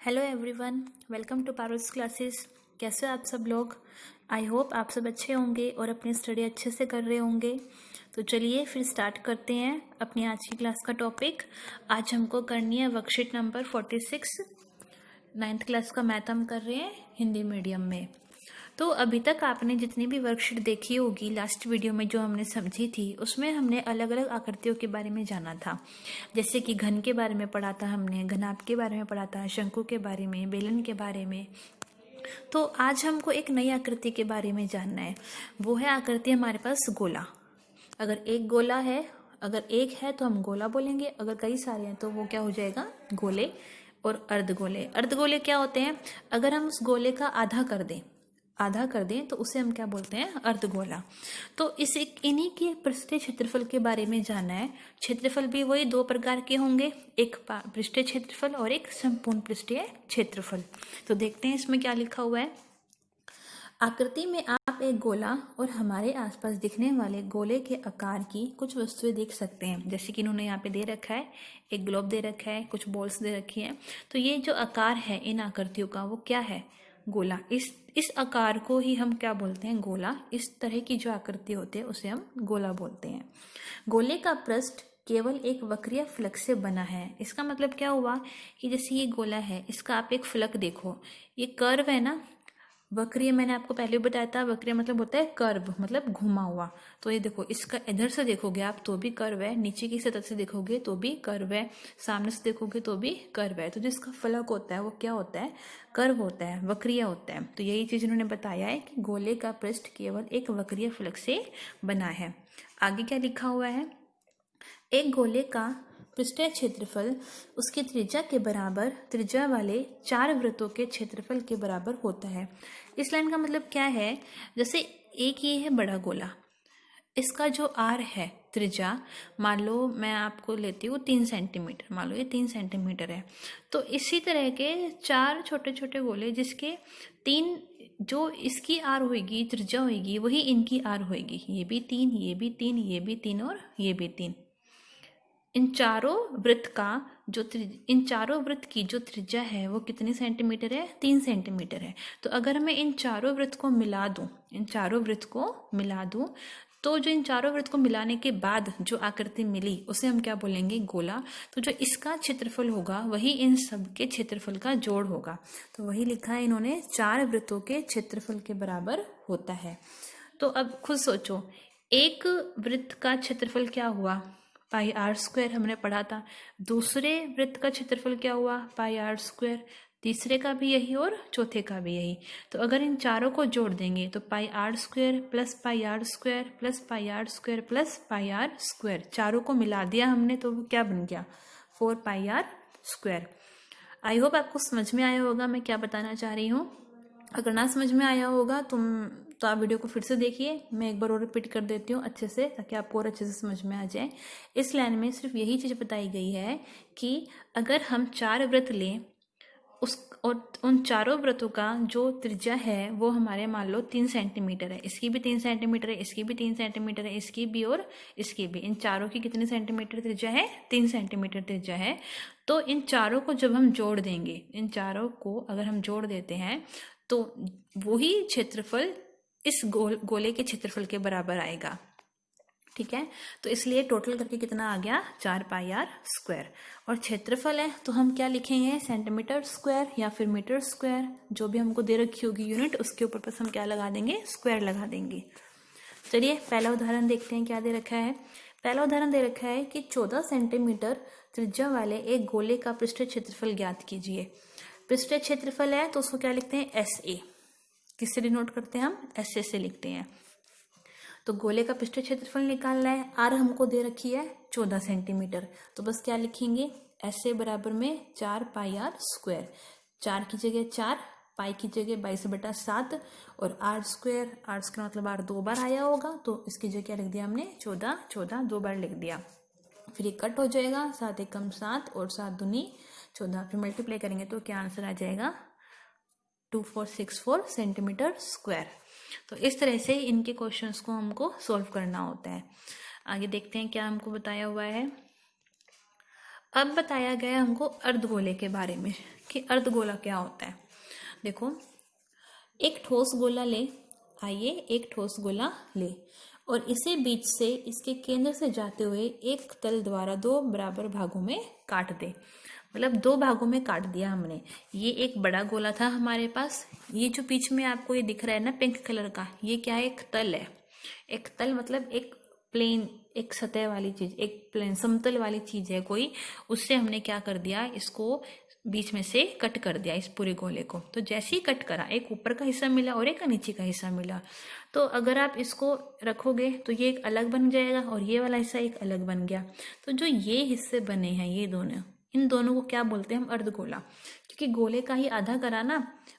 Hello everyone, welcome to Parul's classes. कैसे हो आप सब लोग? आई होप आप सब अच्छे होंगे और अपनी स्टडी अच्छे से कर रहे होंगे। तो चलिए फिर स्टार्ट करते हैं अपनी आज की क्लास का टॉपिक। आज हमको करनी है वर्कशीट नंबर 46। 9th क्लास का मैथ हम कर रहे हैं हिंदी मीडियम में। तो अभी तक आपने जितनी भी वर्कशीट देखी होगी, लास्ट वीडियो में जो हमने समझी थी उसमें हमने अलग अलग आकृतियों के बारे में जाना था। जैसे कि घन के बारे में पढ़ा था हमने, घनाभ के बारे में पढ़ा था, शंकु के बारे में, बेलन के बारे में। तो आज हमको एक नई आकृति के बारे में जानना है। वो है आकृति हमारे पास गोला। अगर एक गोला है, अगर एक है तो हम गोला बोलेंगे, अगर कई सारे हैं तो वो क्या हो जाएगा, गोले। और अर्धगोले, अर्धगोले क्या होते हैं? अगर हम उस गोले का आधा कर दें तो उसे हम क्या बोलते हैं, अर्धगोला। तो इन्हीं के पृष्ठीय क्षेत्रफल के बारे में जानना है। क्षेत्रफल भी वही दो प्रकार के होंगे, एक पृष्ठीय क्षेत्रफल और एक संपूर्ण पृष्ठीय क्षेत्रफल। तो देखते हैं इसमें क्या लिखा हुआ है। आकृति में आप एक गोला और हमारे आसपास दिखने वाले गोले के आकार की कुछ वस्तुएं देख सकते हैं। जैसे कि इन्होंने यहाँ पे दे रखा है, एक ग्लोब दे रखा है, कुछ बॉल्स दे रखी हैं। तो ये जो आकार है इन आकृतियों का, वो क्या है, गोला। इस आकार को ही हम क्या बोलते हैं, गोला। इस तरह की जो आकृति होती है उसे हम गोला बोलते हैं। गोले का पृष्ठ केवल एक वक्रीय फलक से बना है। इसका मतलब क्या हुआ कि जैसे ये गोला है, इसका आप एक फलक देखो, ये कर्व है ना। वक्रीय मैंने आपको पहले बताया था, वक्रीय मतलब होता है कर्व, मतलब घुमा हुआ। तो ये देखो, इसका इधर से देखोगे आप तो भी कर्व है, नीचे की सतह से देखोगे तो भी कर्व है, सामने से देखोगे तो भी कर्व है। तो जिसका फलक होता है वो क्या होता है, कर्व होता है, वक्रीय होता है। तो यही चीज उन्होंने बताया है कि गोले का पृष्ठ केवल एक वक्रीय फलक से बना है। आगे क्या लिखा हुआ है, एक गोले का पृष्ठीय क्षेत्रफल उसकी त्रिज्या के बराबर त्रिज्या वाले 4 वृत्तों के क्षेत्रफल के बराबर होता है। इस लाइन का मतलब क्या है, जैसे एक ये है बड़ा गोला, इसका जो आर है त्रिज्या, मान लो मैं आपको लेती हूँ 3 सेंटीमीटर, मान लो ये 3 सेंटीमीटर है। तो इसी तरह के 4 छोटे छोटे गोले जिसके 3, जो इसकी आर होगी, त्रिज्या होगी, वही इनकी आर होगी। ये भी 3, ये भी 3, ये भी 3 और ये भी 3। इन चारों वृत्त की जो त्रिज्या है वो कितनी सेंटीमीटर है, 3 सेंटीमीटर है। तो अगर मैं इन चारों वृत्त को मिला दूं, तो जो इन चारों वृत्त को मिलाने के बाद जो आकृति मिली उसे हम क्या बोलेंगे, गोला। तो जो इसका क्षेत्रफल होगा वही इन सब के क्षेत्रफल का जोड़ होगा। तो वही लिखा है इन्होंने, 4 वृत्तों के क्षेत्रफल के बराबर होता है। तो अब खुद सोचो, एक वृत्त का क्षेत्रफल क्या हुआ, पाई आर स्क्वायर, हमने पढ़ा था। दूसरे वृत्त का क्षेत्रफल क्या हुआ, पाई आर स्क्वायर। तीसरे का भी यही और चौथे का भी यही। तो अगर इन चारों को जोड़ देंगे तो pi r square plus pi r square plus pi r square plus pi r square, चारों को मिला दिया हमने तो वो क्या बन गया, 4 पाई आर स्क्वायर। आई होप आपको समझ में आया होगा मैं क्या बताना चाह रही हूँ। अगर ना समझ में आया होगा तो आप वीडियो को फिर से देखिए। मैं एक बार और रिपीट कर देती हूँ अच्छे से, ताकि आपको और अच्छे से समझ में आ जाए। इस लाइन में सिर्फ यही चीज़ बताई गई है कि अगर हम 4 वृत्त लें और उन चारों वृत्तों का जो त्रिज्या है वो हमारे मान लो 3 सेंटीमीटर है, इसकी भी 3 सेंटीमीटर है, इसकी भी 3 सेंटीमीटर है, इसकी भी और इसकी भी। इन चारों की कितनी सेंटीमीटर त्रिज्या है, 3 सेंटीमीटर त्रिज्या है। तो इन चारों को जब हम जोड़ देंगे, इन चारों को अगर हम जोड़ देते हैं तो वही क्षेत्रफल इस गोले के क्षेत्रफल के बराबर आएगा। ठीक है, तो इसलिए टोटल करके कितना आ गया, 4 पाई आर स्क्वायर। और क्षेत्रफल है तो हम क्या लिखेंगे, सेंटीमीटर स्क्वायर या फिर मीटर स्क्वायर, जो भी हमको दे रखी होगी यूनिट, उसके ऊपर बस हम क्या लगा देंगे, स्क्वायर लगा देंगे। चलिए पहला उदाहरण देखते हैं क्या दे रखा है। पहला उदाहरण दे रखा है कि 14 सेंटीमीटर त्रिज्या वाले एक गोले का पृष्ठीय क्षेत्रफल ज्ञात कीजिए। पृष्ठीय क्षेत्रफल है तो उसको क्या लिखते हैं, एस ए। किससे डिनोट करते हैं हम, एस ए से लिखते हैं। तो गोले का पृष्ठीय क्षेत्रफल निकालना है, आर हमको दे रखी है 14 सेंटीमीटर। तो बस क्या लिखेंगे, एस ए बराबर में 4 पाई आर स्क्वायर। 4 की जगह 4, पाई की जगह 22/7 और आर स्क्वायर मतलब आर 2 बार आया होगा तो इसकी जगह क्या लिख दिया हमने, 14, 14 2 बार लिख दिया। फिर ये कट हो जाएगा, 7 एकम 7 और 7 दूनी 14। फिर मल्टीप्लाई करेंगे तो क्या आंसर आ जाएगा, 2464 सेंटीमीटर स्क्वायर। तो इस तरह से इनके क्वेश्चंस को हमको सॉल्व करना होता है। आगे देखते हैं क्या हमको बताया हुआ है। अब बताया गया हमको अर्धगोले के बारे में कि अर्धगोला क्या होता है। देखो, एक ठोस गोला ले, आइए एक ठोस गोला ले और इसे बीच से इसके केंद्र से जाते हुए एक तल द्वारा दो बराबर भागों में काट दे। मतलब दो भागों में काट दिया हमने। ये एक बड़ा गोला था हमारे पास, ये जो बीच में आपको ये दिख रहा है ना पिंक कलर का, ये क्या है, एक तल है। एक तल मतलब एक प्लेन, एक सतह वाली चीज, एक प्लेन समतल वाली चीज है कोई, उससे हमने क्या कर दिया, इसको बीच में से कट कर दिया इस पूरे गोले को। तो जैसे ही कट करा, एक ऊपर का हिस्सा मिला और एक नीचे का हिस्सा मिला। तो अगर आप इसको रखोगे तो ये एक अलग बन जाएगा और ये वाला हिस्सा एक अलग बन गया। तो जो ये हिस्से बने हैं ये दोनों, इन दोनों को क्या बोलते हैं हम, अर्धगोला। क्योंकि गोले का ही आधा करा ना।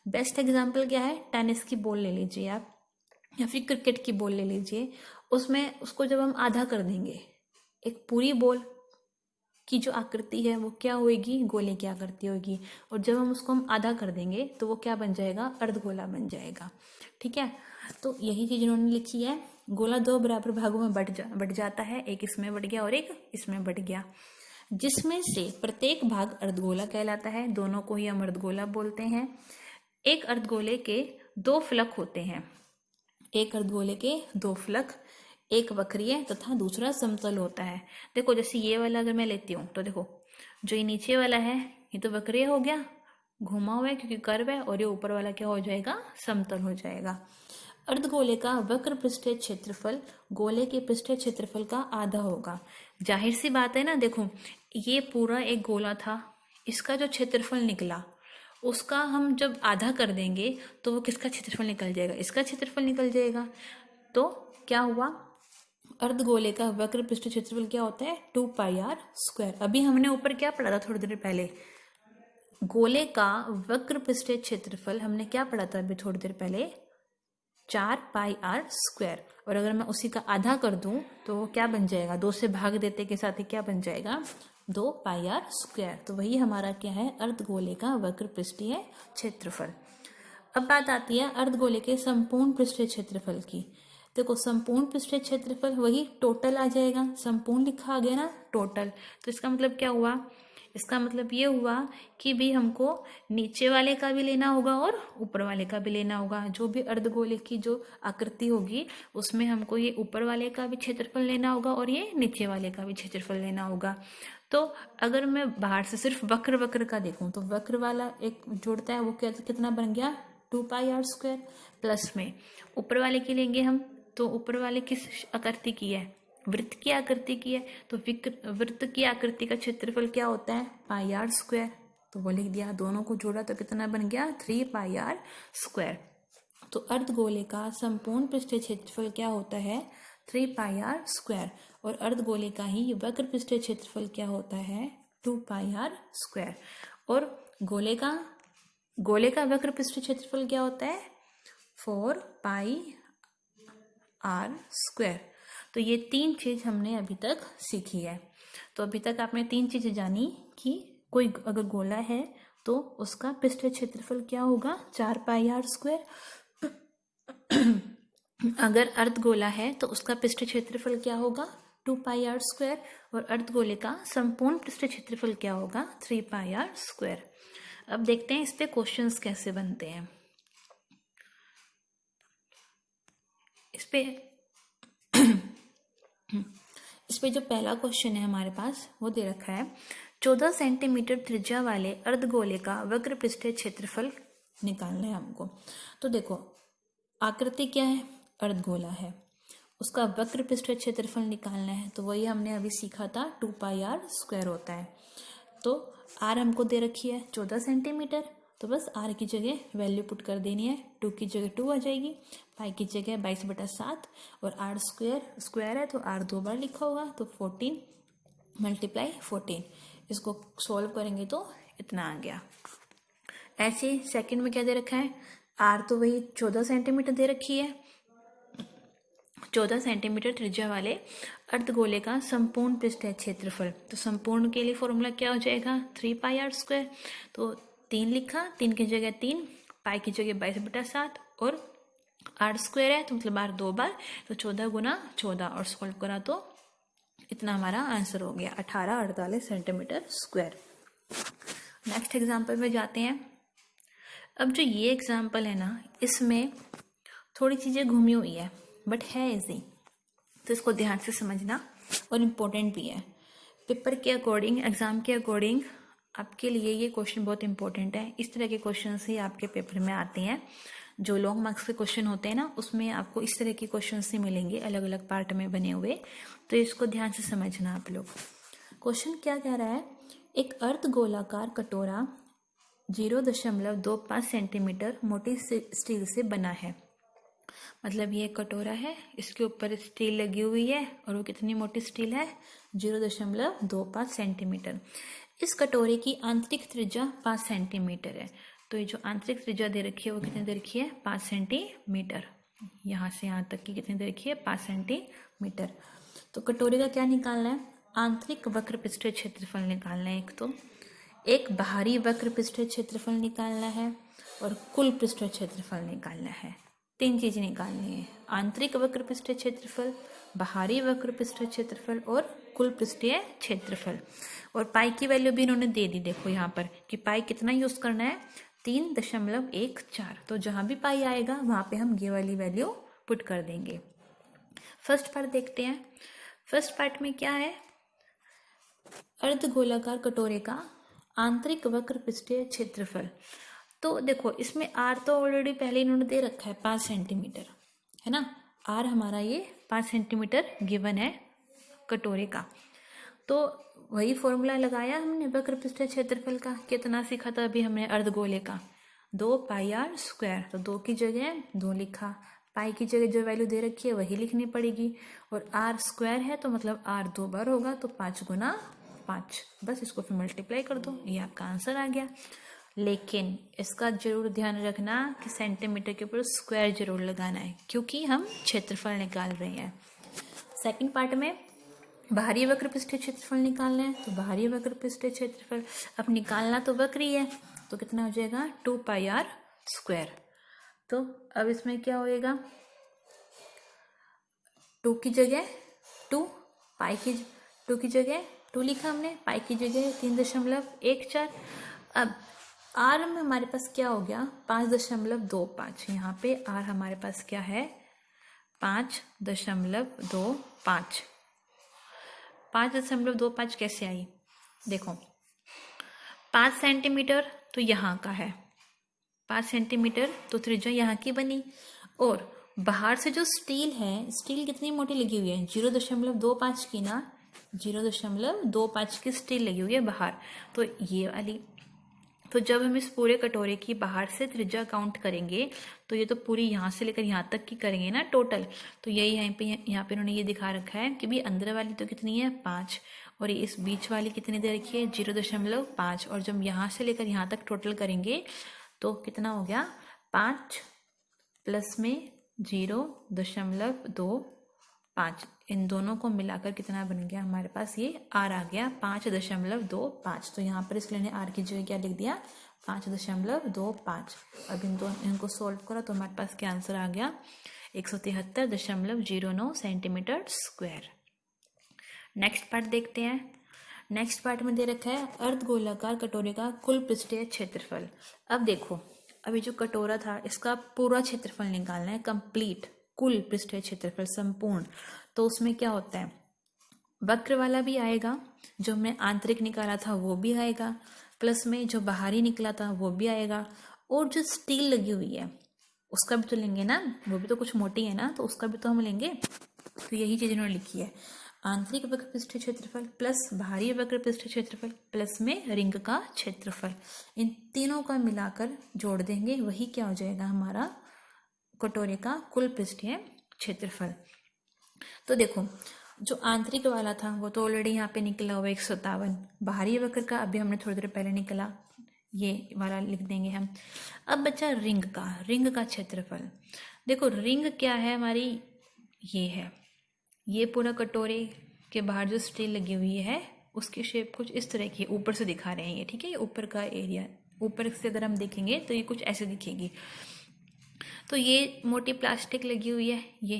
बेस्ट एग्जाम्पल क्या है, टेनिस की बॉल ले लीजिए आप, या फिर क्रिकेट की बॉल ले लीजिए। उसमें उसको जब हम आधा कर देंगे, एक पूरी बॉल की जो आकृति है वो क्या होगी, गोले की आकृति होगी। और जब हम उसको आधा कर देंगे तो वो क्या बन जाएगा, अर्धगोला बन जाएगा। ठीक है, तो यही चीज इन्होंने लिखी है। गोला दो बराबर भागों में बट जाता है, एक इसमें बट गया और एक इसमें बट गया, जिसमें से प्रत्येक भाग अर्धगोला कहलाता है। दोनों को ही हम अर्धगोला बोलते हैं। एक अर्धगोले के दो फलक होते हैं, एक अर्धगोले के दो फलक, एक वक्रीय तथा दूसरा समतल होता है। देखो जैसे ये वाला अगर मैं लेती हूँ तो देखो, जो ये नीचे वाला है ये तो वक्रीय हो गया, घुमा हुआ है क्योंकि कर्व है, और ये ऊपर वाला क्या हो जाएगा, समतल हो जाएगा। अर्धगोले का वक्र पृष्ठीय क्षेत्रफल गोले के पृष्ठीय क्षेत्रफल का आधा होगा। जाहिर सी बात है ना, देखो ये पूरा एक गोला था, इसका जो क्षेत्रफल निकला उसका हम जब आधा कर देंगे तो वो किसका क्षेत्रफल निकल जाएगा, इसका क्षेत्रफल निकल जाएगा। तो क्या हुआ, अर्धगोले का वक्र पृष्ठीय क्षेत्रफल क्या होता है, 2πr²। अभी हमने ऊपर क्या पढ़ा था थोड़ी देर पहले, गोले का वक्र पृष्ठीय क्षेत्रफल हमने क्या पढ़ा था अभी थोड़ी देर पहले, 4πr²। और अगर मैं उसी का आधा कर दूं तो वो क्या बन जाएगा, 2 से भाग देते के साथ ही क्या बन जाएगा, 2πr²। तो वही हमारा क्या है, अर्धगोले का वक्र पृष्ठीय क्षेत्रफल। अब बात आती है अर्धगोले के संपूर्ण पृष्ठीय क्षेत्रफल की। देखो संपूर्ण पृष्ठीय क्षेत्रफल वही टोटल आ जाएगा, संपूर्ण लिखा आ गया ना टोटल। तो इसका मतलब क्या हुआ, इसका मतलब ये हुआ कि भी हमको नीचे वाले का भी लेना होगा और ऊपर वाले का भी लेना होगा। जो भी अर्धगोले की जो आकृति होगी उसमें हमको ये ऊपर वाले का भी क्षेत्रफल लेना होगा और ये नीचे वाले का भी क्षेत्रफल लेना होगा। तो अगर मैं बाहर से सिर्फ वक्र का देखूं तो वक्र वाला एक जोड़ता है, वो कितना बन गया, 2πr²। प्लस में ऊपर वाले की लेंगे हम, तो ऊपर वाले किस आकृति की है, वृत्त की आकृति की है। तो वृत्त की आकृति का क्षेत्रफल क्या होता है, πr²। तो वो लिख दिया, दोनों को जोड़ा तो कितना बन गया, 3πr²। तो अर्धगोले का संपूर्ण पृष्ठीय क्षेत्रफल क्या होता है, 3πr²। और अर्धगोले का ही वक्र पृष्ठीय क्षेत्रफल क्या होता है, 2πr²। और गोले का वक्र पृष्ठीय क्षेत्रफल क्या होता है, 4πr²। तो ये 3 चीज हमने अभी तक सीखी है। तो अभी तक आपने 3 चीजें जानी कि कोई अगर गोला है तो उसका पृष्ठीय क्षेत्रफल क्या होगा, 4πr²। अगर अर्धगोला है तो उसका पृष्ठीय क्षेत्रफल क्या होगा, 2πr²। और अर्धगोले का संपूर्ण पृष्ठीय क्षेत्रफल क्या होगा, 3πr²। अब देखते हैं इस पे क्वेश्चंस कैसे बनते हैं। इस पे जो पहला क्वेश्चन है हमारे पास वो दे रखा है, 14 सेंटीमीटर त्रिज्या वाले अर्धगोले का वक्र पृष्ठीय क्षेत्रफल निकालना है हमको। तो देखो आकृति क्या है, अर्धगोला है, उसका वक्र पृष्ठीय क्षेत्रफल निकालना है। तो वही हमने अभी सीखा था, 2πr² होता है। तो r हमको दे रखी है 14 सेंटीमीटर, तो बस r की जगह वैल्यू पुट कर देनी है, 2 की जगह 2 आ जाएगी, पाई की जगह 22/7, और r स्क्वायर है तो r 2 बार लिखा होगा, तो 14 × 14। इसको सॉल्व करेंगे तो इतना आ गया। ऐसे सेकंड में क्या दे रखा है, r तो वही 14 सेंटीमीटर दे रखी है, 14 सेंटीमीटर त्रिज्या वाले अर्धगोले का संपूर्ण पृष्ठीय क्षेत्रफल। तो संपूर्ण के लिए फॉर्मूला क्या हो जाएगा, 3πr²। तो 3 लिखा, 3 की जगह 3, पाई की जगह 22/7, और r² है तो मतलब r 2 बार, तो 14 × 14, और सॉल्व करा तो इतना हमारा आंसर हो गया 1848 सेंटीमीटर स्क्वायर। नेक्स्ट एग्जाम्पल में जाते हैं। अब जो ये एग्जाम्पल है ना, इसमें थोड़ी चीज़ें घूमी हुई है बट है इजी, तो इसको ध्यान से समझना और इम्पोर्टेंट भी है। पेपर के अकॉर्डिंग, एग्ज़ाम के अकॉर्डिंग आपके लिए ये क्वेश्चन बहुत इंपॉर्टेंट है। इस तरह के क्वेश्चन ही आपके पेपर में आते हैं। जो लॉन्ग मार्क्स के क्वेश्चन होते हैं ना, उसमें आपको इस तरह के क्वेश्चन ही मिलेंगे, अलग अलग पार्ट में बने हुए। तो इसको ध्यान से समझना आप लोग। क्वेश्चन क्या कह रहा है, एक अर्ध गोलाकार कटोरा 0.25 सेंटीमीटर मोटी स्टील से बना है। मतलब ये कटोरा है, इसके ऊपर स्टील लगी हुई है और वो कितनी मोटी स्टील है, 0.25 सेंटीमीटर। इस कटोरे की आंतरिक त्रिज्या 5 सेंटीमीटर है। तो ये जो आंतरिक त्रिज्या दे रखी है वो कितनी दे रखी है, 5 सेंटीमीटर। यहाँ से यहाँ तक की कितनी दे रखी है, 5 सेंटीमीटर। तो कटोरे का क्या निकालना है, आंतरिक वक्र पृष्ठीय क्षेत्रफल निकालना है। एक बाहरी वक्र पृष्ठीय क्षेत्रफल निकालना है और कुल पृष्ठीय क्षेत्रफल निकालना है। 3 चीजें निकालनी है, आंतरिक वक्र पृष्ठीय क्षेत्रफल, बाहरी वक्र पृष्ठीय क्षेत्रफल और कुल पृष्ठीय क्षेत्रफल। और पाई की वैल्यू भी इन्होंने दे दी, देखो यहाँ पर कि पाई कितना यूज करना है, 3.14। तो जहां भी पाई आएगा वहां पे हम ये वाली वैल्यू पुट कर देंगे। फर्स्ट पार्ट देखते हैं। फर्स्ट पार्ट में क्या है, अर्धगोलाकार कटोरे का आंतरिक वक्र पृष्ठीय क्षेत्रफल। तो देखो इसमें आर तो ऑलरेडी पहले इन्होंने दे रखा है 5 सेंटीमीटर, है ना। आर हमारा ये 5 सेंटीमीटर गिवन है कटोरे का। तो वही फॉर्मूला लगाया हमने वक्र पृष्ठीय क्षेत्रफल का, कितना सीखा था अभी हमने अर्धगोले का, 2 पाई आर स्क्वायर। तो 2 की जगह 2 लिखा, पाई की जगह जो वैल्यू दे रखी है वही लिखनी पड़ेगी। और आर स्क्वायर है तो मतलब आर 2 बार होगा, तो 5 गुना 5, बस इसको फिर मल्टीप्लाई कर दो, ये आपका आंसर आ गया। लेकिन इसका जरूर ध्यान रखना कि सेंटीमीटर के ऊपर स्क्वायर जरूर लगाना है, क्योंकि हम क्षेत्रफल निकाल रहे हैं। सेकंड पार्ट में बाहरी वक्र पृष्ठीय क्षेत्रफल निकालना है। तो बाहरी वक्र पृष्ठीय क्षेत्रफल अब निकालना तो वक्र ही है, तो कितना हो जाएगा, 2 पाई आर स्क्वायर। तो अब इसमें क्या होएगा, 2 की जगह 2, पाई की 2 की जगह 2 लिखा हमने, पाई की जगह 3.14। अब आर में हमारे पास क्या हो गया, 5.25। यहाँ पे आर हमारे पास क्या है, 5.25। 5.25 कैसे आई, देखो 5 सेंटीमीटर तो यहाँ का है, 5 सेंटीमीटर तो त्रिज्या यहाँ की बनी। और बाहर से जो स्टील है, स्टील कितनी मोटी लगी हुई है, 0.25 की ना, 0.25 की स्टील लगी हुई है बाहर। तो ये वाली, तो जब हम इस पूरे कटोरे की बाहर से त्रिज्या काउंट करेंगे तो ये तो पूरी यहाँ से लेकर यहाँ तक की करेंगे ना टोटल। तो यही यहाँ पे उन्होंने ये दिखा रखा है कि भी अंदर वाली तो कितनी है, 5, और ये इस बीच वाली कितनी दे रखी है, 0.5। और जब यहाँ से लेकर यहाँ तक टोटल करेंगे तो कितना हो गया, 5 प्लस में 0.25, इन दोनों को मिलाकर कितना बन गया हमारे पास, ये आर आ गया 5.25। तो यहाँ पर इसलिए ने आर की जगह क्या लिख दिया, 5.25। अब इनको सॉल्व करो तो हमारे पास क्या आंसर आ गया, 173.09 सेंटीमीटर स्क्वायर। नेक्स्ट पार्ट देखते हैं। नेक्स्ट पार्ट में दे रखा है अर्धगोलाकार कटोरे का कुल पृष्ठीय क्षेत्रफल। अब देखो, अभी जो कटोरा था इसका पूरा क्षेत्रफल निकालना है, कंप्लीट कुल पृष्ठीय क्षेत्रफल संपूर्ण। तो उसमें क्या होता है, वक्र वाला भी आएगा, जो हमने आंतरिक निकाला था वो भी आएगा, प्लस में जो बाहरी निकला था वो भी आएगा, और जो स्टील लगी हुई है उसका भी तो लेंगे ना, वो भी तो कुछ मोटी है ना, तो उसका भी तो हम लेंगे। तो यही चीज इन्होंने लिखी है, आंतरिक वक्र पृष्ठीय क्षेत्रफल प्लस बाहरी वक्र पृष्ठीय क्षेत्रफल प्लस में रिंग का क्षेत्रफल, इन तीनों का मिलाकर जोड़ देंगे, वही क्या हो जाएगा हमारा कटोरे का कुल पृष्ठीय क्षेत्रफल। तो देखो जो आंतरिक वाला था वो तो ऑलरेडी यहाँ पे निकला हुआ 157, बाहरी वक्र का अभी हमने थोड़ी देर पहले निकला, ये वाला लिख देंगे हम। अब बचा रिंग का क्षेत्रफल। देखो रिंग क्या है हमारी, ये है, ये पूरा कटोरे के बाहर जो स्टील लगी हुई है उसकी शेप कुछ इस तरह की ऊपर से दिखा रहे हैं ये, ठीक है, ये ऊपर का एरिया, ऊपर से अगर हम देखेंगे तो ये कुछ ऐसे दिखेगी। तो ये मोटी प्लास्टिक लगी हुई है, ये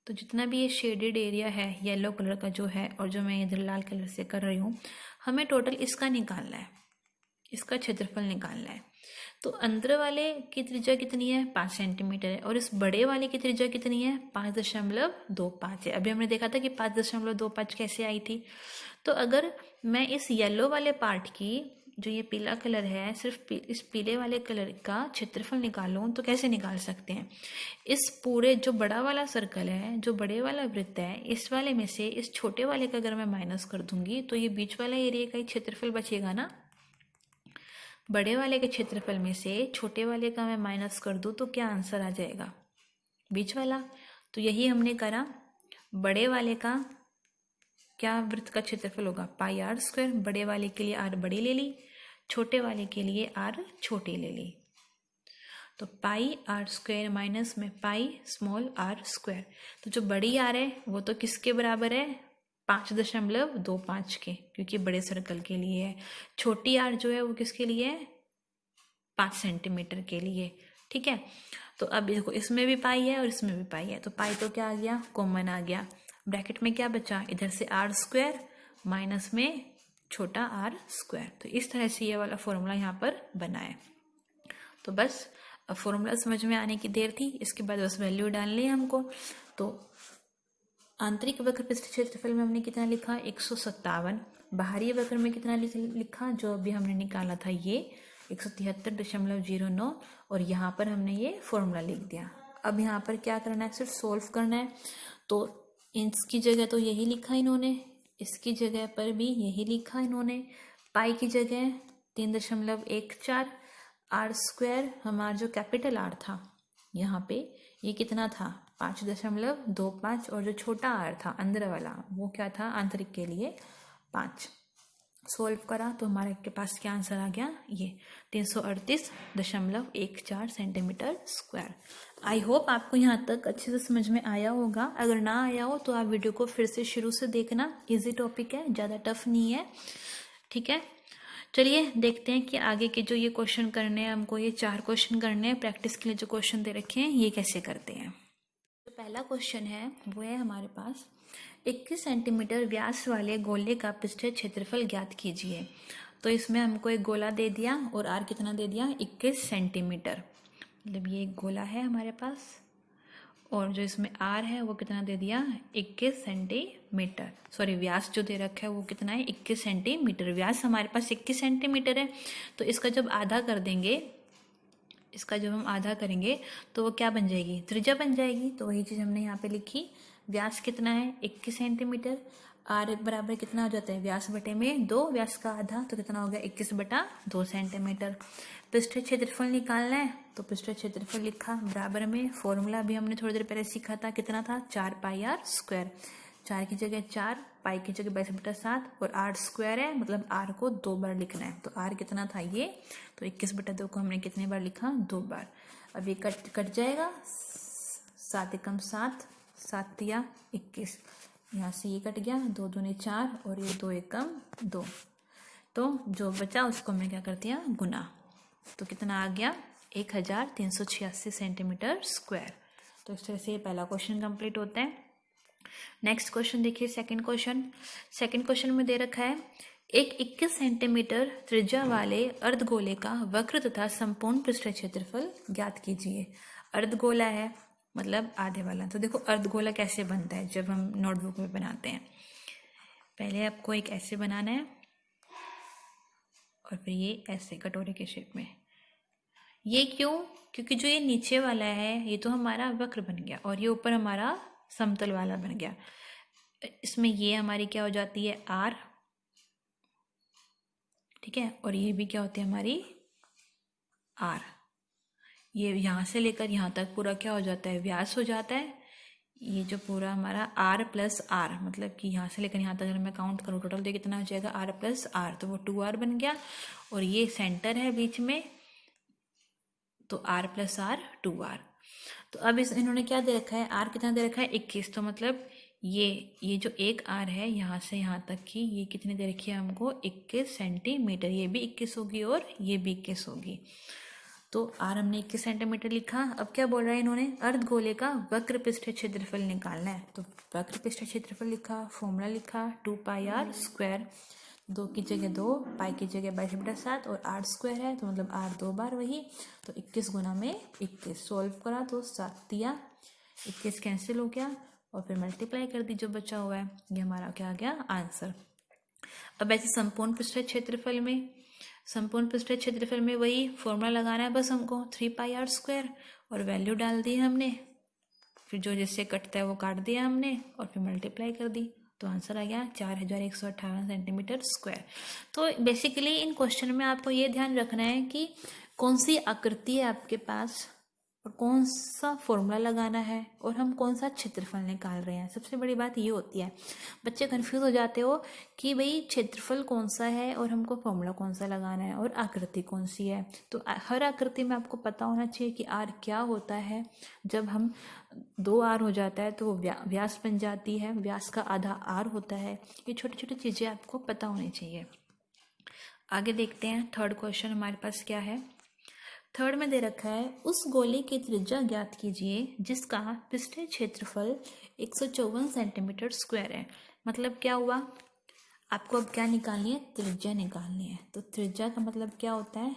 तो जितना भी ये शेडेड एरिया है येलो कलर का जो है, और जो मैं इधर लाल कलर से कर रही हूँ, हमें टोटल इसका निकालना है, इसका क्षेत्रफल निकालना है। तो अंदर वाले की त्रिज्या कितनी है, 5 सेंटीमीटर है, और इस बड़े वाले की त्रिज्या कितनी है, 5.25 है। अभी हमने देखा था कि 5.25 कैसे आई थी। तो अगर मैं इस येलो वाले पार्ट की, जो ये पीला कलर है, सिर्फ इस पीले वाले कलर का क्षेत्रफल निकालूं तो कैसे निकाल सकते हैं। इस पूरे जो बड़ा वाला सर्कल है, जो बड़े वाला वृत्त है, इस वाले में से इस छोटे वाले का अगर मैं माइनस कर दूंगी तो ये बीच वाला एरिया का ही क्षेत्रफल बचेगा ना। बड़े वाले के क्षेत्रफल में से छोटे वाले का मैं माइनस कर दूं तो क्या आंसर आ जाएगा, बीच वाला। तो यही हमने करा। बड़े वाले का क्या वृत्त का क्षेत्रफल होगा, पाई आर स्क्वायर। बड़े वाले के लिए आर बड़ी ले ली, छोटे वाले के लिए आर छोटी ले ली। तो पाई आर स्क्वायर माइनस में पाई स्मॉल आर स्क्वायर। तो जो बड़ी आर है वो तो किसके बराबर है, 5.25 के, क्योंकि बड़े सर्कल के लिए है। छोटी आर जो है वो किसके लिए है, 5 सेंटीमीटर के लिए। ठीक है। तो अब देखो इसमें भी पाई है और इसमें भी पाई है, तो पाई तो क्या आ गया, कॉमन आ गया। ब्रैकेट में क्या बचा, इधर से आर स्क्वायर माइनस में छोटा आर स्क्वायर। तो इस तरह से ये वाला फॉर्मूला यहाँ पर बना है। तो बस अब फॉर्मूला समझ में आने की देर थी, इसके बाद बस वैल्यू डालनी है हमको। तो आंतरिक वक्र पृष्ठ क्षेत्रफल में हमने कितना लिखा, 157। बाहरी वक्र में कितना लिखा, जो अभी हमने निकाला था ये 173.09, और यहाँ पर हमने ये फॉर्मूला लिख दिया। अब यहाँ पर क्या करना है, सिर्फ सोल्व करना है। तो इसकी जगह तो यही लिखा इन्होंने, इसकी जगह पर भी यही लिखा इन्होंने। पाई की जगह 3.14, आर स्क्वायर हमारा जो कैपिटल आर था यहाँ पे ये कितना था, 5.25, और जो छोटा आर था अंदर वाला वो क्या था, आंतरिक के लिए 5। सोल्व करा तो हमारे के पास क्या आंसर आ गया, ये 338.14 सेंटीमीटर स्क्वायर। आई होप आपको यहाँ तक अच्छे से समझ में आया होगा। अगर ना आया हो तो आप वीडियो को फिर से शुरू से देखना, इजी टॉपिक है, ज़्यादा टफ नहीं है। ठीक है, चलिए देखते हैं कि आगे के जो ये क्वेश्चन करने हैं हमको, ये 4 क्वेश्चन करने हैं प्रैक्टिस के लिए, जो क्वेश्चन दे रखे हैं ये कैसे करते हैं। तो पहला क्वेश्चन है वो है हमारे पास, 21 सेंटीमीटर व्यास वाले गोले का पृष्ठीय क्षेत्रफल ज्ञात कीजिए। तो इसमें हमको एक गोला दे दिया और आर कितना दे दिया, 21 सेंटीमीटर। मतलब ये एक गोला है हमारे पास, और जो इसमें आर है वो कितना दे दिया, 21 सेंटीमीटर। सॉरी, व्यास जो दे रखा है वो कितना है, 21 सेंटीमीटर। व्यास हमारे पास 21 सेंटीमीटर है। तो इसका जब आधा कर देंगे, इसका जब हम आधा करेंगे तो वो क्या बन जाएगी, त्रिज्या बन जाएगी। तो वही चीज़ हमने यहाँ पे लिखी। व्यास कितना है, 21 सेंटीमीटर। आर बराबर कितना हो जाता है, व्यास बटे में 2, व्यास का आधा, तो कितना हो गया 21/2 सेंटीमीटर। पृष्ठीय क्षेत्रफल निकालना है, तो पृष्ठीय क्षेत्रफल लिखा बराबर में, फॉर्मूला भी हमने थोड़ी देर पहले सीखा था, कितना था, 4 पाई आर स्क्वायर। 4 की जगह 4, पाई की जगह 22/7, और आर स्क्वायर है मतलब आर को 2 बार लिखना है। तो आर कितना था ये, तो 21/2 को हमने कितने बार लिखा, 2 बार। अब ये कट जाएगा, 7 एकम 7, 7 तिया 21, यहाँ से ये कट गया, 2 दूनी 4, और ये 2 एकम 2। तो जो बचा उसको हमने क्या कर दिया, गुना। तो कितना आ गया, 1386 सेंटीमीटर स्क्वायर। तो इस तरह से ये पहला क्वेश्चन कंप्लीट होता है। नेक्स्ट क्वेश्चन देखिए, सेकंड क्वेश्चन। सेकंड क्वेश्चन में दे रखा है, एक 21 सेंटीमीटर त्रिज्या वाले अर्धगोले का वक्र तथा संपूर्ण पृष्ठीय क्षेत्रफल ज्ञात कीजिए। अर्धगोला है मतलब आधे वाला। तो देखो अर्धगोला कैसे बनता है जब हम नोटबुक में बनाते हैं। पहले आपको एक ऐसे बनाना है और फिर ये ऐसे कटोरे के शेप में। ये क्यों, क्योंकि जो ये नीचे वाला है ये तो हमारा वक्र बन गया, और ये ऊपर हमारा समतल वाला बन गया। इसमें ये हमारी क्या हो जाती है, आर, ठीक है, और ये भी क्या होती है हमारी आर। ये यहाँ से लेकर यहाँ तक पूरा क्या हो जाता है, व्यास हो जाता है। ये जो पूरा हमारा आर प्लस आर, मतलब कि यहाँ से लेकर यहाँ तक अगर मैं काउंट करूँ टोटल तो कितना हो जाएगा, आर प्लस आर, तो वो 2r बन गया। और ये सेंटर है बीच में, तो आर प्लस आर 2r। तो अब इन्होंने क्या दे रखा है, आर कितना दे रखा है, 21। तो मतलब ये जो एक आर है यहाँ से यहाँ तक की, ये कितनी दे रखी है हमको, 21 सेंटीमीटर। ये भी 21 होगी और ये भी 21 होगी। तो आर हमने 21 सेंटीमीटर लिखा। अब क्या बोल रहा है इन्होंने, अर्धगोले का वक्र पृष्ठीय क्षेत्रफल निकालना है। तो वक्र पृष्ठीय क्षेत्रफल लिखा, फॉर्मूला लिखा 2πr²। 2 की जगह 2, पाई की जगह 22/7 और r² है तो मतलब r 2 बार वही, तो 21 गुना में 21। सोल्व करा तो 7 दिया, 21 कैंसिल हो गया और फिर मल्टीप्लाई कर दी जो बचा हुआ है, ये हमारा क्या आ गया आंसर। अब ऐसे संपूर्ण पृष्ठीय क्षेत्रफल में, संपूर्ण पृष्ठीय क्षेत्रफल में वही फॉर्मूला लगाना है बस हमको, 3πr² और वैल्यू डाल दी हमने, फिर जो जिससे कटता है वो काट दिया हमने और फिर मल्टीप्लाई कर दी, तो आंसर आ गया 4158 सेंटीमीटर स्क्वायर। तो बेसिकली इन क्वेश्चन में आपको ये ध्यान रखना है कि कौन सी आकृति है आपके पास और कौन सा फॉर्मूला लगाना है और हम कौन सा क्षेत्रफल निकाल रहे हैं। सबसे बड़ी बात ये होती है, बच्चे कंफ्यूज हो जाते हो कि भाई क्षेत्रफल कौन सा है और हमको फॉर्मूला कौन सा लगाना है और आकृति कौन सी है। तो हर आकृति में आपको पता होना चाहिए कि आर क्या होता है। जब हम 2r हो जाता है तो वो व्यास बन जाती है, व्यास का आधा आर होता है। ये छोटी छोटी चीज़ें आपको पता होनी चाहिए। आगे देखते हैं थर्ड क्वेश्चन हमारे पास क्या है। थर्ड में दे रखा है, उस गोले की त्रिज्या ज्ञात कीजिए जिसका पृष्ठीय क्षेत्रफल 154 सेंटीमीटर स्क्वायर है। मतलब क्या हुआ, आपको अब क्या निकालनी है, त्रिज्या निकालनी है। तो त्रिज्या का मतलब क्या होता है,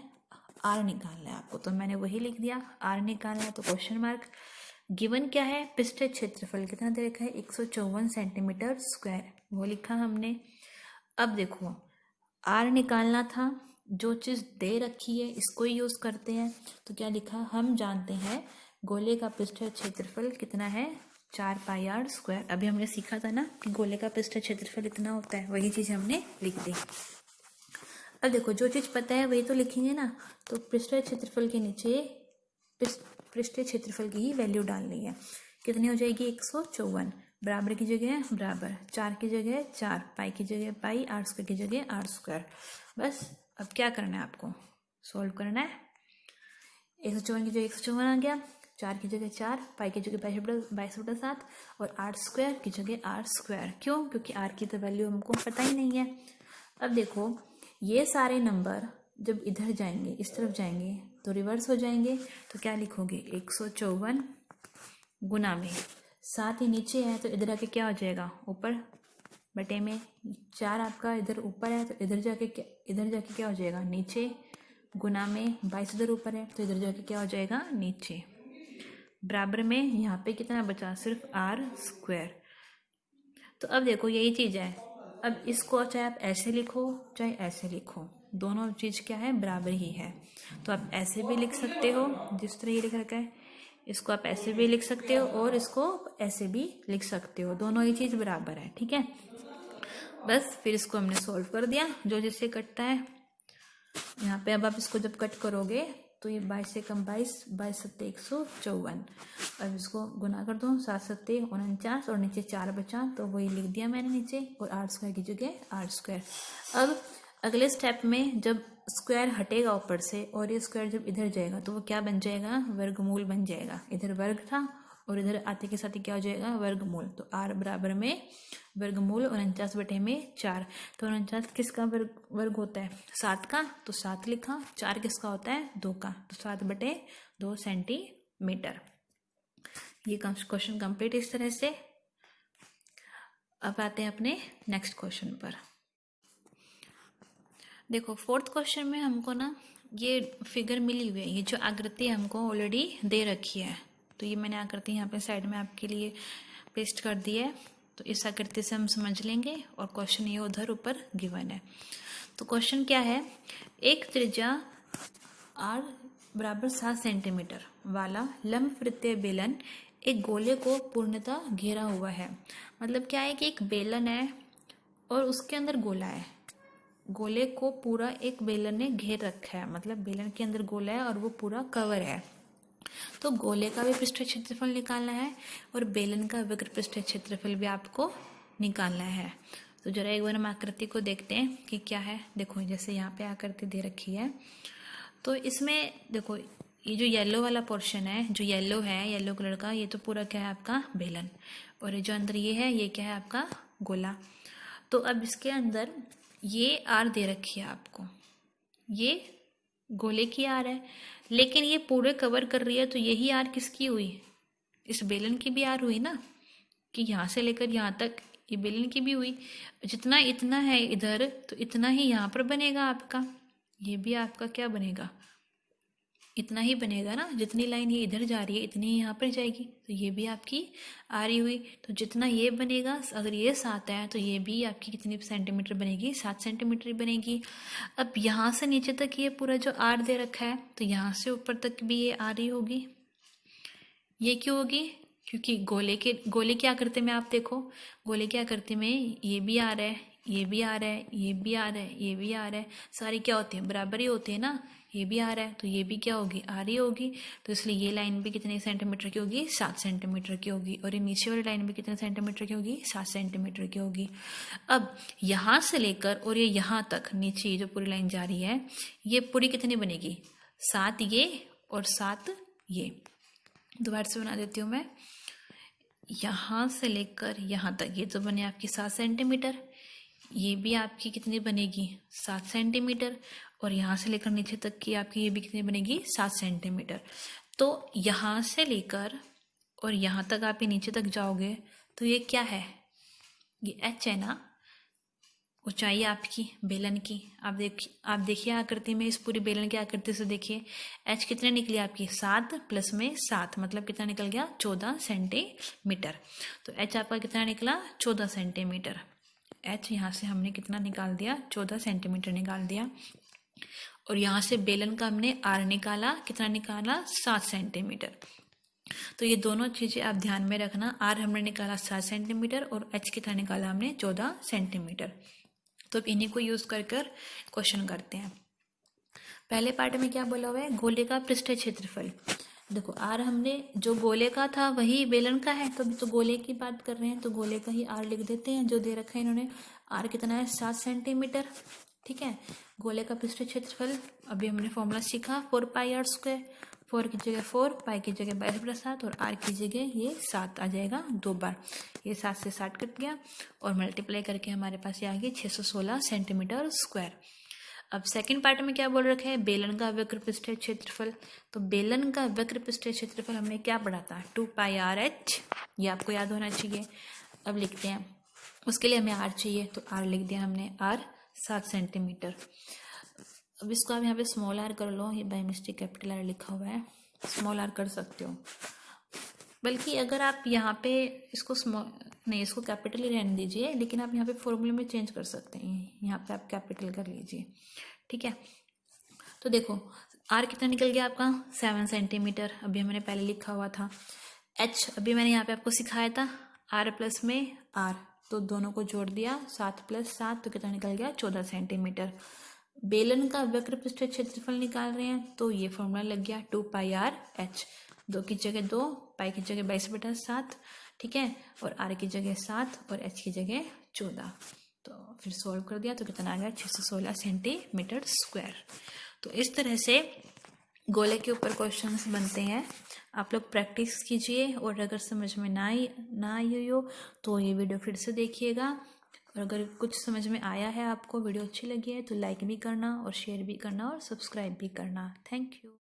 आर निकालना है आपको, तो मैंने वही लिख दिया, आर निकालना है तो क्वेश्चन मार्क। गिवन क्या है, पृष्ठीय क्षेत्रफल कितना दे रखा है 154 सेंटीमीटर स्क्वायर, वो लिखा हमने। अब देखो आर निकालना था, जो चीज़ दे रखी है इसको ही यूज़ करते हैं। तो क्या लिखा, हम जानते हैं गोले का पृष्ठीय क्षेत्रफल कितना है 4πr²। अभी हमने सीखा था ना कि गोले का पृष्ठीय क्षेत्रफल इतना होता है, वही चीज़ हमने लिख दी। अब देखो जो चीज़ पता है वही तो लिखेंगे ना, तो पृष्ठीय क्षेत्रफल के नीचे पृष्ठीय क्षेत्रफल की ही वैल्यू डालनी है। कितनी हो जाएगी 154, बराबर की जगह बराबर, 4 की जगह 4, पाई की जगह पाई, r² की जगह r²। बस अब क्या करना है आपको, सॉल्व करना है। 154 की जगह 154 आ गया, 4 की जगह 4, पाई की जगह 22/7 और r² की जगह r²। क्यों, क्योंकि r की तो वैल्यू हमको पता ही नहीं है। अब देखो ये सारे नंबर जब इधर जाएंगे, इस तरफ जाएंगे तो रिवर्स हो जाएंगे। तो क्या लिखोगे 154 गुना में 7 ही नीचे है तो इधर आके क्या हो जाएगा, ऊपर बटे में 4 आपका इधर ऊपर है तो इधर जाके क्या हो जाएगा नीचे, गुना में 22 इधर ऊपर है तो इधर जाके क्या हो जाएगा नीचे, बराबर में यहाँ पे कितना बचा सिर्फ r²। तो अब देखो यही चीज़ है, अब इसको चाहे आप ऐसे लिखो चाहे ऐसे लिखो, दोनों चीज़ क्या है बराबर ही है। तो आप ऐसे भी लिख सकते हो जिस तरह ये लिख रखा है, इसको आप ऐसे भी लिख सकते हो और इसको ऐसे भी लिख सकते हो, दोनों ही चीज़ बराबर है, ठीक है। बस फिर इसको हमने सॉल्व कर दिया, जो जिससे कटता है यहाँ पे। अब आप इसको जब कट करोगे तो ये 22 से कम 22, 22 सत्ते 154। अब इसको गुना कर दो, 7 सत्ते 49 और नीचे 4 बचा तो वही लिख दिया मैंने नीचे, और r² की जगह r²। अब अगले स्टेप में जब स्क्वायर हटेगा ऊपर से और ये स्क्वायर जब इधर जाएगा तो वो क्या बन जाएगा, वर्गमूल बन जाएगा। इधर वर्ग था और इधर आते के साथ ही क्या हो जाएगा वर्गमूल, तो r बराबर में वर्गमूल 49/4। तो 49 किसका वर्ग होता है 7 का, तो 7 लिखा। 4 किसका होता है 2 का, तो 7/2 सेंटीमीटर। ये क्वेश्चन कंप्लीट इस तरह से। अब आते हैं अपने नेक्स्ट क्वेश्चन पर। देखो फोर्थ क्वेश्चन में हमको ना ये फिगर मिली हुई है, ये जो आकृति हमको ऑलरेडी दे रखी है, तो ये मैंने आकृति यहाँ पे साइड में आपके लिए पेस्ट कर दी है। तो इस आकृति से हम समझ लेंगे और क्वेश्चन ये उधर ऊपर गिवन है। तो क्वेश्चन क्या है, एक त्रिज्या r बराबर 7 सेंटीमीटर वाला लंब वृत्तीय बेलन एक गोले को पूर्णतः घेरा हुआ है। मतलब क्या है कि एक बेलन है और उसके अंदर गोला है, गोले को पूरा एक बेलन ने घेर रखा है, मतलब बेलन के अंदर गोला है और वो पूरा कवर है। तो गोले का भी पृष्ठीय क्षेत्रफल निकालना है और बेलन का वक्र पृष्ठीय क्षेत्रफल भी आपको निकालना है। तो जरा एक बार हम आकृति को देखते हैं कि क्या है। देखो जैसे यहाँ पे आकृति दे रखी है, तो इसमें देखो ये जो येलो वाला पोर्शन है, जो येलो है, येलो कलर का, ये तो पूरा क्या है आपका बेलन, और ये जो अंदर ये है ये क्या है आपका गोला। तो अब इसके अंदर ये आर दे रखी है आपको, ये गोले की आर है, लेकिन ये पूरे कवर कर रही है, तो यही आर किसकी हुई? इस बेलन की भी आर हुई ना, कि यहाँ से लेकर यहाँ तक ये बेलन की भी हुई। जितना इतना है इधर, तो इतना ही यहाँ पर बनेगा आपका। ये भी आपका क्या बनेगा? इतना ही बनेगा ना। जितनी लाइन ये इधर जा रही है इतनी ही यहाँ पर जाएगी, तो ये भी आपकी आ रही हुई। तो जितना ये बनेगा, अगर ये 7 है तो ये भी आपकी कितनी सेंटीमीटर बनेगी? 7 सेंटीमीटर बनेगी। अब यहाँ से नीचे तक ये पूरा जो आर दे रखा है, तो यहाँ से ऊपर तक भी ये आ रही होगी। ये क्यों होगी? क्योंकि गोले क्या करते में आप देखो, गोले क्या करते में ये भी आ रहा है, ये भी आ रहा है, ये भी आ रहा है, ये भी आ रहा है, सारी क्या होती है? बराबर ही होती है ना। ये भी आ रहा है तो ये भी क्या होगी? आ रही होगी। तो इसलिए ये लाइन भी कितने सेंटीमीटर की होगी? 7 सेंटीमीटर की होगी। और ये नीचे वाली लाइन भी कितने सेंटीमीटर की होगी? 7 सेंटीमीटर की होगी। अब यहाँ से लेकर और ये यहाँ तक नीचे जो पूरी लाइन जा रही है, ये पूरी कितनी बनेगी? 7 ये और 7 ये। दोबारा से बना देती हूँ मैं। यहाँ से लेकर यहाँ तक ये तो बने आपकी 7 सेंटीमीटर, ये भी आपकी कितनी बनेगी? 7 सेंटीमीटर। और यहाँ से लेकर नीचे तक की आपकी ये भी कितनी बनेगी? 7 सेंटीमीटर। तो यहाँ से लेकर और यहाँ तक आप ये नीचे तक जाओगे तो ये क्या है? ये एच है ना, ऊंचाई आपकी बेलन की। आप देखिए आकृति में, इस पूरी बेलन की आकृति से देखिए, एच कितने निकली आपकी? 7 प्लस में 7, मतलब कितना निकल गया? 14 सेंटीमीटर। तो एच आपका कितना निकला? 14 सेंटीमीटर। एच यहाँ से हमने कितना निकाल दिया? 14 सेंटीमीटर निकाल दिया। और यहाँ से बेलन का हमने आर निकाला, कितना निकाला? 7 सेंटीमीटर। तो ये दोनों चीज़ें आप ध्यान में रखना। आर हमने निकाला 7 सेंटीमीटर और एच कितना निकाला हमने? 14 सेंटीमीटर। तो अब इन्हीं को यूज़ कर क्वेश्चन करते हैं। पहले पार्ट में क्या बोला हुआ है? गोले का पृष्ठीय क्षेत्रफल। देखो आर हमने जो गोले का था वही बेलन का है, तो अभी तो गोले की बात कर रहे हैं, तो गोले का ही आर लिख देते हैं जो दे रखा है इन्होंने। आर कितना है? 7 सेंटीमीटर। ठीक है। गोले का पृष्ठीय क्षेत्रफल अभी हमने फॉर्मूला सीखा, 4πr²। 4 की जगह 4, पाई की जगह 22/7 और आर की जगह ये 7 आ जाएगा 2 बार। ये 7 से 60 कट गया और मल्टीप्लाई करके हमारे पास ये आ गई 616 सेंटीमीटर स्क्वायर। अब सेकंड पार्ट में क्या बोल रखा है? बेलन का वक्र पृष्ठीय क्षेत्रफल। तो बेलन का वक्र पृष्ठीय क्षेत्रफल हमने क्या पढ़ा था? 2πrh। ये आपको याद होना चाहिए। अब लिखते हैं, उसके लिए हमें आर चाहिए, तो आर लिख दिया हमने, आर 7 सेंटीमीटर। अब इसको आप यहाँ पे स्मॉल आर कर लो, ये बाय मिस्टेक कैपिटल आर लिखा हुआ है, स्मॉल आर कर सकते हो। बल्कि अगर आप यहाँ पे इसको इसको कैपिटल ही रहने दीजिए, लेकिन आप यहाँ पे फॉर्मूले में चेंज कर सकते हैं, यहाँ पे आप कैपिटल कर लीजिए। ठीक है। तो देखो आर कितना निकल गया आपका? 7 सेंटीमीटर, अभी मैंने पहले लिखा हुआ था। एच अभी मैंने यहाँ पे आपको सिखाया था, आर प्लस में आर, तो दोनों को जोड़ दिया, 7 + 7 तो कितना निकल गया? 14 सेंटीमीटर। बेलन का वक्र पृष्ठीय क्षेत्रफल निकाल रहे हैं, तो ये फॉर्मूला लग गया 2πrh। 2 की जगह 2, पाई की जगह 22/7। ठीक है। और आर की जगह 7 और एच की जगह 14। तो फिर सोल्व कर दिया तो कितना आ गया? 616 सेंटीमीटर स्क्वायर। तो इस तरह से गोले के ऊपर क्वेश्चंस बनते हैं। आप लोग प्रैक्टिस कीजिए, और अगर समझ में ना आई हो तो ये वीडियो फिर से देखिएगा। और अगर कुछ समझ में आया है, आपको वीडियो अच्छी लगी है, तो लाइक भी करना और शेयर भी करना और सब्सक्राइब भी करना। Thank you.